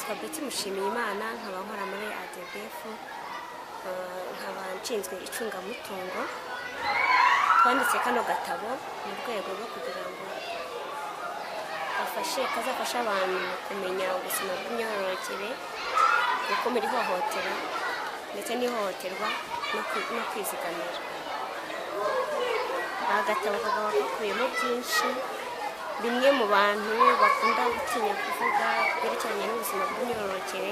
nitwa Betty Mushimiyimana nkaba nkora muri ADBF nkaba nshinzwe icungamutungo. Twanditse kano gatabo mu rwego rwo kugira ngo kazafasha abantu kumenya ubuzima bw'imyororokere, gukumira ihohotera ndetse n'ihohoterwa no kwizigamira. Agatabo kakaba gakubiyemo byinshi bimwe mu bantu bakunda gutinya kuvuga byerekeranye n'ubuzima bw'imyororokere.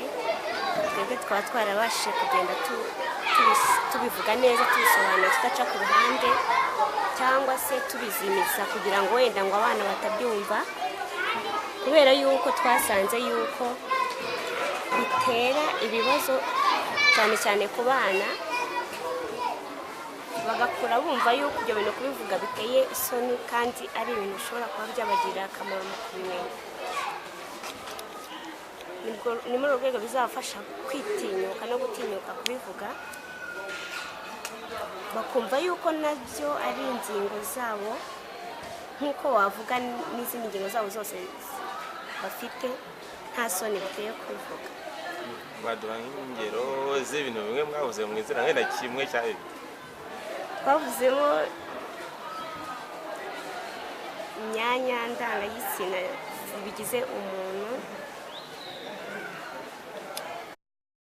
Twebwe twaba twarabashije kugenda tubivuga neza, tubisobanura tudaca ku ruhande cyangwa se tubizimiza kugira ngo wenda ngo abana batabyumva, kubera yuko twasanze yuko bitera ibibazo cyane cyane ku bana, bagakura bumva yuko ibyo bintu kubivuga biteye isoni kandi ari ibintu bishobora kuba byabagirira akamaro mu kubimenya. Ni muri urwo rwego bizabafasha kwitinyuka no gutinyuka kubivuga, bakumva yuko nabyo ari ingingo zabo nk'uko wavuga n'izindi ngingo zabo zose bafite, nta soni biteye kubivuga. Baduha nk'ingero z'ibintu bimwe mwavuze mu izina nk'enda kimwe cyane. Twavuzemo imyanya ndangagitsina bigize umuntu,